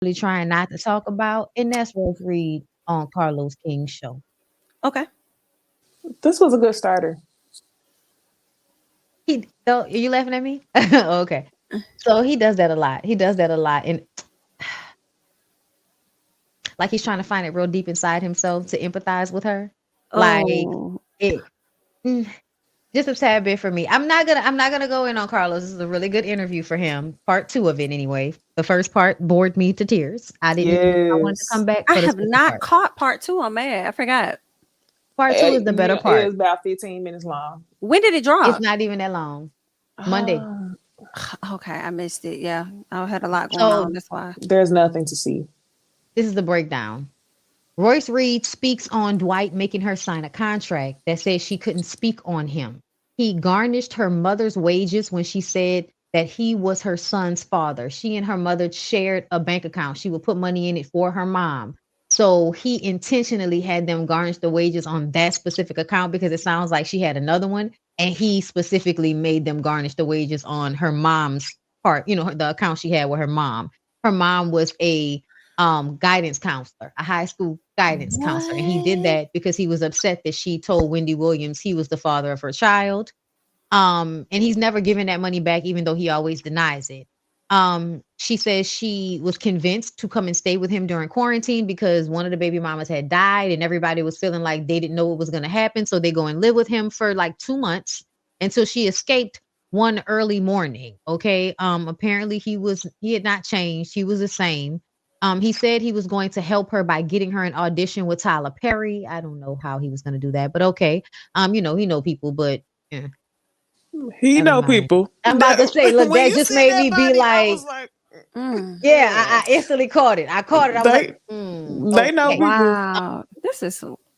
really trying not to talk about, and that's Royce Reed on Carlos King's show. Okay. This was a good starter. He though, are you laughing at me? Okay. So he does that a lot. He does that a lot. And like he's trying to find it real deep inside himself to empathize with her. Like Oh, it mm, just a tad bit for me. I'm not gonna go in on Carlos. This is a really good interview for him. Part two of it anyway. The first part bored me to tears. I didn't even know I wanted to come Yes. back I for the have second not part. caught part two. I'm mad. I forgot. Part two is the better It part. was about 15 minutes long. When did it It's drop? not even that long. Monday. Ah, Okay, I missed it. Yeah, I had a lot going on. So That's why. there's nothing to see. this is the breakdown. Royce Reed speaks on Dwight making her sign a contract that says she couldn't speak on him. He garnished her mother's wages when she said that he was her son's father. She and her mother shared a bank account. She would put money in it for her mom. So he intentionally had them garnish the wages on that specific account because it sounds like she had another one. And he specifically made them garnish the wages on her mom's part, the account she had with her mom. Her mom was a guidance counselor, a high school guidance counselor. And he did What? that because he was upset that she told Wendy Williams he was the father of her child. And he's never given that money back, even though he always denies it. She says she was convinced to come and stay with him during quarantine because one of the baby mamas had died and everybody was feeling like they didn't know what was going to happen. So they go and live with him for like 2 months until she escaped one early morning. Okay. Apparently he had not changed. He was the same. He said he was going to help her by getting her an audition with Tyler Perry. I don't know how he was going to do that, but okay. He know people, but yeah, He never know mind. people. I'm about to That, say, look, when that you just said made that me be body, I like, was like, Mm. yeah, I instantly caught it. I caught it. I was like, they they know okay. people. Wow. This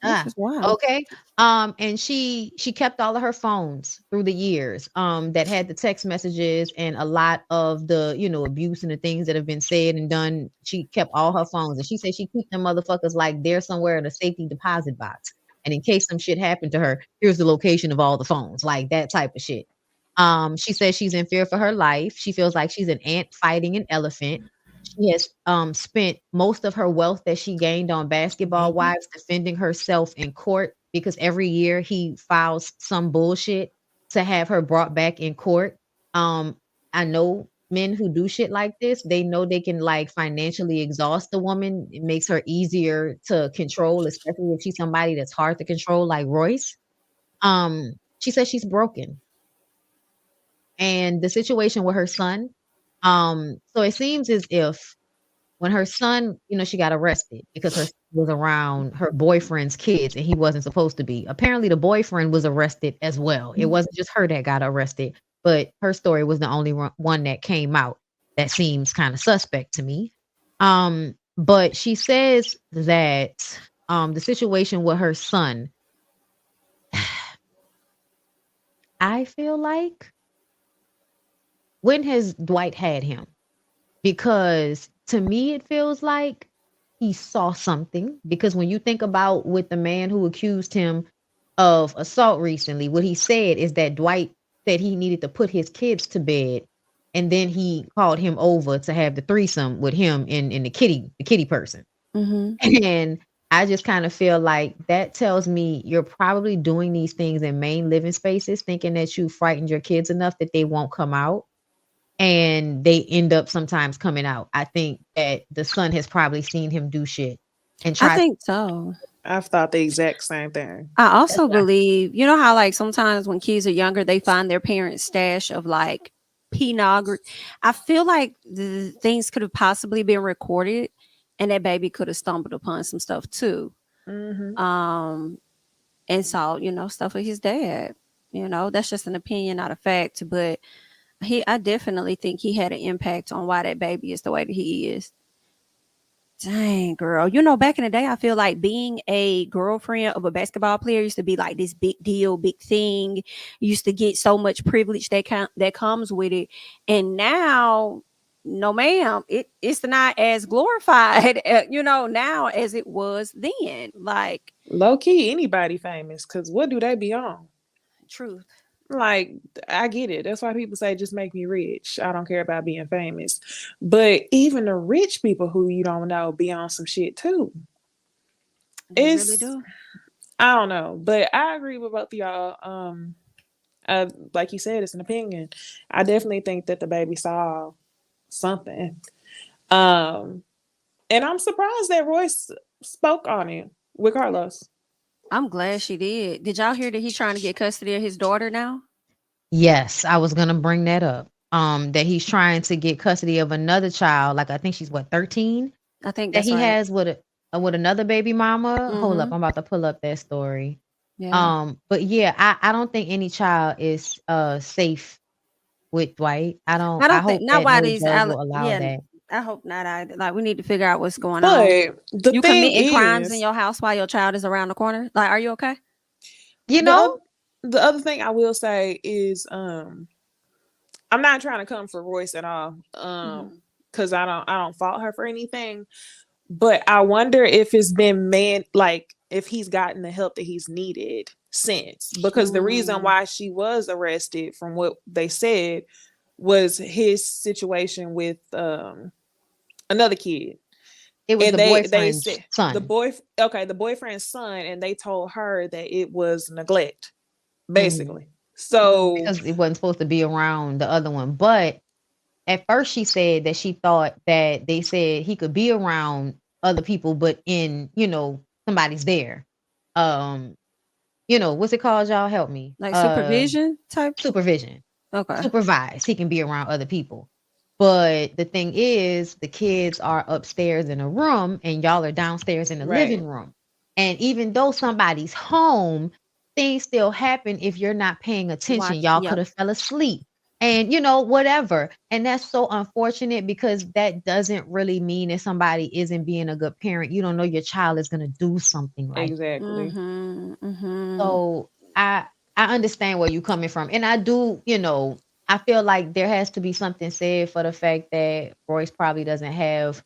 Ah, is wild. okay. And she kept all of her phones through the years, that had the text messages and a lot of the, abuse and the things that have been said and done. She kept all her phones, and she said she keep them motherfuckers like they're somewhere in a safety deposit box. And in case some shit happened to her, here's the location of all the phones, like that type of shit. She says she's in fear for her life. She feels like she's an ant fighting an elephant. She has spent most of her wealth that she gained on basketball wives defending herself in court because every year he files some bullshit to have her brought back in court. I know men who do shit like this, they know they can like financially exhaust the woman. It makes her easier to control, especially if she's somebody that's hard to control, like Royce. She says she's broken. And the situation with her son, so it seems as if when her son, she got arrested because her son was around her boyfriend's kids and he wasn't supposed to be. Apparently, the boyfriend was arrested as well. It wasn't just her that got arrested, but her story was the only one that came out that seems kind of suspect to me. But she says that the situation with her son, I feel like, when has Dwight had him? Because to me, it feels like he saw something. Because when you think about with the man who accused him of assault recently, what he said is that Dwight said he needed to put his kids to bed, and then he called him over to have the threesome with him and the kitty person. Mm-hmm. And I just kind of feel like that tells me you're probably doing these things in main living spaces, thinking that you frightened your kids enough that they won't come out, and they end up sometimes coming out. I think that the son has probably seen him do shit and I tried. think so. I've thought the exact same thing. I That's also what believe, you know how like sometimes when kids are younger, they find their parents' stash of like pornography. I feel like the things could have possibly been recorded, and that baby could have stumbled upon some stuff too. Hmm. Um, and saw, stuff with his dad. That's just an opinion, not a fact. But I definitely think he had an impact on why that baby is the way that he is. Dang, girl. Back in the day, I feel like being a girlfriend of a basketball player used to be like this big deal, big thing. You used to get so much privilege that comes with it. And now, no, ma'am, it's not as glorified, now as it was then. Like, Low key, anybody famous? Cause what do they be on? truth. Like, I get it. That's why people say just make me rich. I don't care about being famous. But even the rich people who you don't know be on some shit too. They really It's do. I don't know, but I agree with both of y'all. Like you said, it's an opinion. I definitely think that the baby saw something. And I'm surprised that Royce spoke on it with Carlos. I'm glad she did. Did y'all hear that he's trying to get custody of his daughter now? Yes, I was gonna bring that up. That he's trying to get custody of another child. Like I think she's what 13 I think that that's he right. has with another baby mama. Hold up, Mm-hmm. I'm about to pull up that story. Yeah. But yeah, I don't think any child is safe with Dwight. I I don't think hope not that why no these judge will allow yeah, that. I hope not either. Like we need to figure out what's going on. But the You thing committing crimes in is, your house while your child is around the corner? Like, are you okay? You the know? the other thing I will say is, I'm not trying to come for Royce at all, Mm-hmm. because I don't fault her for anything. But I wonder if it's been like if he's gotten the help that he's needed since. Because the reason Mm. why she was arrested, from what they said, was his situation with another kid. It was And the they boyfriend's said son. the boyfriend's son, and they told her that it was neglect, Mhm. basically. So Because it wasn't supposed to be around the other one. But at first she said that she thought that they said he could be around other people, but in, somebody's there. Um, what's it called? Y'all help me. Like supervision type? Supervision. Okay. Supervise. He can be around other people. But the thing is, the kids are upstairs in a room and y'all are downstairs in the living right, room. And even though somebody's home, things still happen if you're not paying attention. Watch. Y'all could Yep. have fell asleep and whatever. And that's so unfortunate because that doesn't really mean that somebody isn't being a good parent. You don't know your child is going to do something like exactly. Mm-hmm. Mm-hmm. so I understand where you're coming from. And I do, I feel like there has to be something said for the fact that Royce probably doesn't have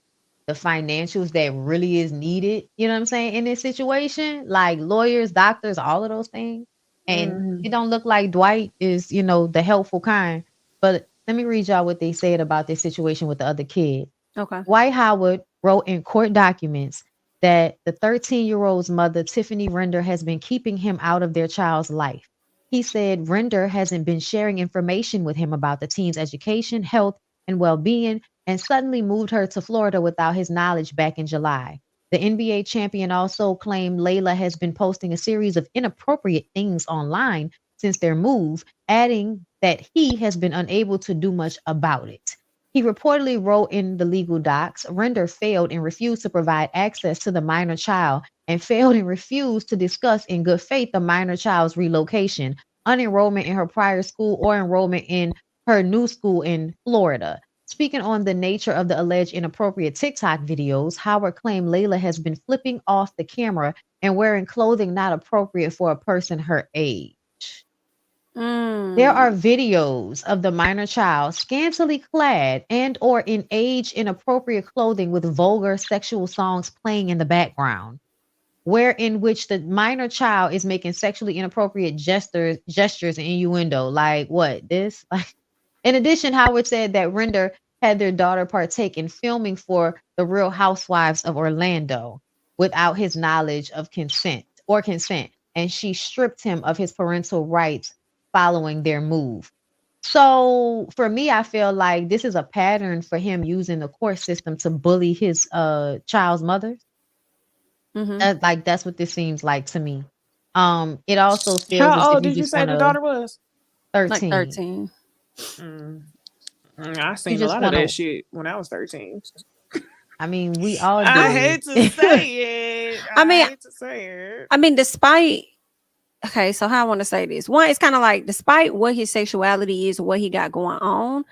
the financials that really is needed, you know what I'm saying, in this situation, like lawyers, doctors, all of those things. And Hmm. it don't look like Dwight is, the helpful kind. But let me read y'all what they said about this situation with the other kid. Okay. Dwight Howard wrote in court documents that the 13-year-old's mother, Tiffany Render, has been keeping him out of their child's life. He said Render hasn't been sharing information with him about the teen's education, health, and well being, and suddenly moved her to Florida without his knowledge back in July. The NBA champion also claimed Layla has been posting a series of inappropriate things online since their move, adding that he has been unable to do much about it. He reportedly wrote in the legal docs, Render failed and refused to provide access to the minor child and failed and refused to discuss in good faith the minor child's relocation, unenrollment in her prior school, or enrollment in her new school in Florida. Speaking on the nature of the alleged inappropriate TikTok videos, Howard claimed Layla has been flipping off the camera and wearing clothing not appropriate for a person her age. There are Mm. videos of the minor child scantily clad and or in age inappropriate clothing with vulgar sexual songs playing in the background, where in which the minor child is making sexually inappropriate gestures and innuendo. Like what? This? Like in addition, Howard said that Render had their daughter partake in filming for the Real Housewives of Orlando without his knowledge of consent, and she stripped him of his parental rights following their move. So for me, I feel like this is a pattern for him using the court system to bully his child's mother. Mm-hmm. Like that's what this seems like to me. It also feels as How if old you did you just say want the to daughter was? Like 13. 13. Mm. I You seen a just lot of want that to. shit when I was 13. I mean, we all I did. hate to say it. I I mean, hate to say it. despite okay, so how I want to say this. One, it's kind of like despite what his sexuality is, what he got going on,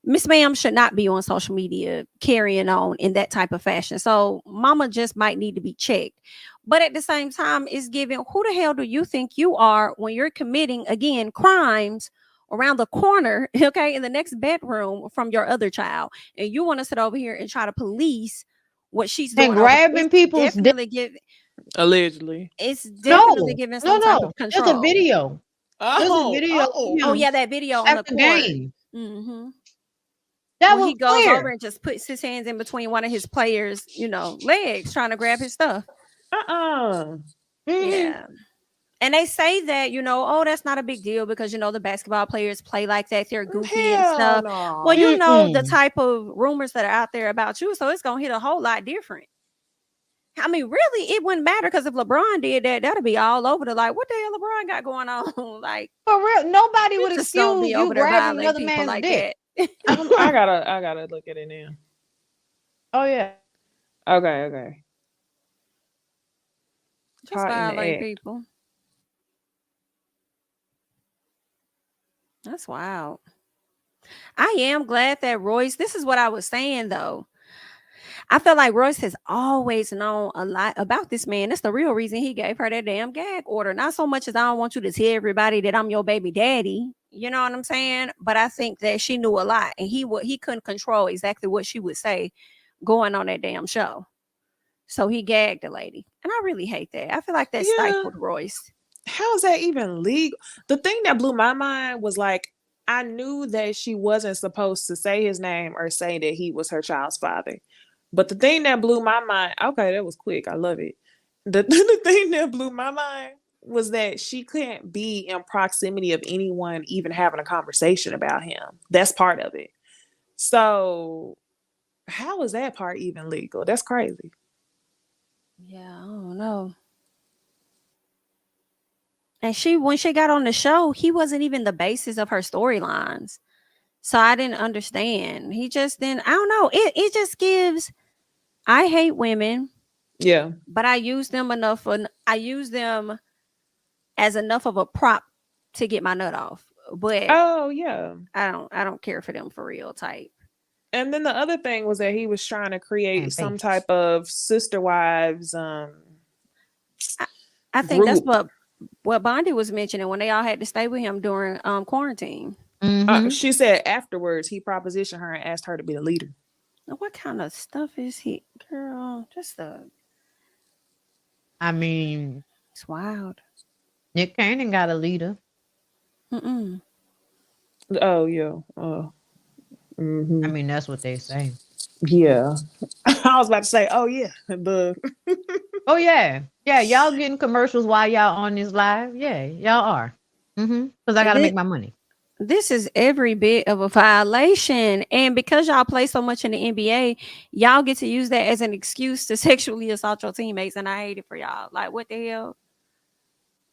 Miss Ma'am should not be on social media carrying on in that type of fashion. So mama just might need to be checked. But at the same time, it's given who the hell do you think you are when you're committing again crimes around the corner, okay, in the next bedroom from your other child, and you want to sit over here and try to police what she's And doing over there? grabbing people's dick. Allegedly. It's definitely No, giving no, some type no. of There's a control. video. There's a video. Oh yeah, that video on the after court. game. Mm-hmm. That When was he goes clear. over and just puts his hands in between one of his players', legs, trying to grab his stuff. Mhm. Yeah. And they say that, oh, that's not a big deal because, the basketball players play like that. They're goofy and Hell stuff. no. Well, you know the type of rumors that are out there about you, so it's going to hit a whole lot different. I mean, really, it wouldn't matter because if LeBron did that, that'd be all over the like, what the hell LeBron got going on? Like, for real, nobody would just don't excuse be you over there grabbing violating another people man's like dick. that. I gotta look at it now. Oh yeah. Okay. Just Caught in the violate act. people. That's wild. I am glad that Royce, this is what I was saying though. I feel like Royce has always known a lot about this man. That's the real reason he gave her that damn gag order. Not so much as I don't want you to tell everybody that I'm your baby daddy. You know what I'm saying? But I think that she knew a lot and he couldn't control exactly what she would say going on that damn show. So he gagged the lady. And I really hate that. I feel like that stifled Royce. How is that even legal? The thing that blew my mind was like, I knew that she wasn't supposed to say his name or say that he was her child's father. But the thing that blew my mind, okay, that was quick. I love it. The thing that blew my mind was that she couldn't be in proximity of anyone even having a conversation about him. That's part of it. So how is that part even legal? That's crazy. Yeah, I don't know. And when she got on the show, he wasn't even the basis of her storylines. So I didn't understand. He just didn't, I don't know. It just gives, I hate women. Yeah. But I use them as enough of a prop to get my nut off. But oh yeah. I don't care for them for real type. And then the other thing was that he was trying to create some type of sister wives. I think group. that's what Bondy was mentioning when they all had to stay with him during quarantine. Mm-hmm. She said afterwards he propositioned her and asked her to be the leader. What kind of stuff is he, girl? I mean, it's wild. Nick Cannon got a leader. Mm-mm. Oh yeah. I mean, that's what they say. Yeah. I was about to say, oh yeah. Oh yeah. Yeah, y'all getting commercials while y'all on this live. Yeah, y'all are. Because I gotta make my money. This is every bit of a violation. And because y'all play so much in the NBA, y'all get to use that as an excuse to sexually assault your teammates. And I hate it for y'all. Like, what the hell?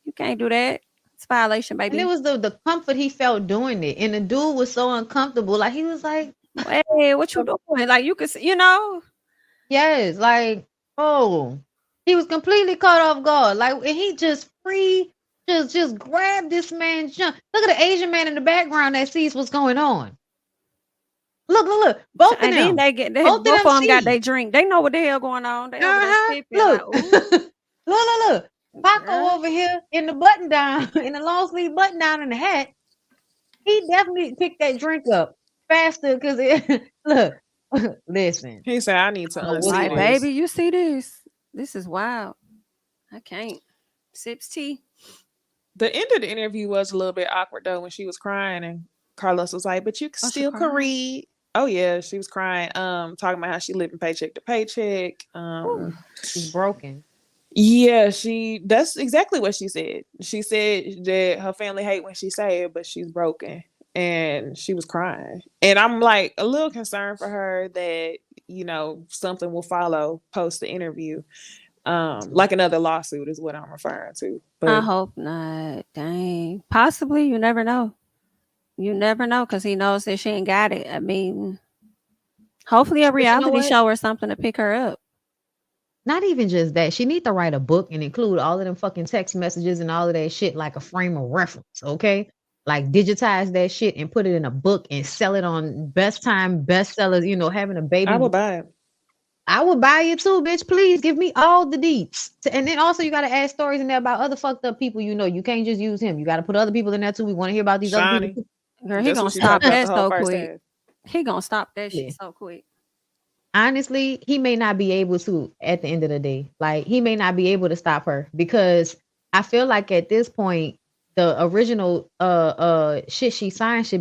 You can't do that. It's a violation, baby. And it was the comfort he felt doing it. And the dude was so uncomfortable. Like, he was like, hey, what you doing? Like, you could, Yes, like, oh. He was completely caught off guard. Like, and he just just grabbed this man's junk. Look at the Asian man in the background that sees what's going on. Look. Both of them. Then they get both of them got their drink. They know what the hell going on. They over there sipping. Look. Look. Paco over here in the button down, in the long sleeve button down in the hat. He definitely picked that drink up faster because look. Listen. He said, I need to unsee this. Baby, you see this? This is wild. I can't. Sips tea. The end of the interview was a little bit awkward though when she was crying and Carlos was like, but you still can read. Oh yeah, she was crying. Talking about how she living paycheck to paycheck. She's broken. Yeah, that's exactly what she said. She said that her family hate when she say it, but she's broken. And she was crying. And I'm like a little concerned for her that, something will follow post the interview. Like another lawsuit is what I'm referring to. But I hope not. Dang. Possibly. You never know. You never know because he knows that she ain't got it. I mean, hopefully a reality show or something to pick her up. Not even just that. She need to write a book and include all of them fucking text messages and all of that shit like a frame of reference, okay? Like digitize that shit and put it in a book and sell it on best time bestsellers, having a baby. I would buy it. I would buy it too, bitch. Please give me all the deets. And then also you got to add stories in there about other fucked up people. You can't just use him. You got to put other people in there too. We want to hear about these other people. Girl, he gonna stop that so quick. He gonna stop that shit so quick. Honestly, he may not be able to at the end of the day. Like, he may not be able to stop her because I feel like at this point, the original shit she signed should be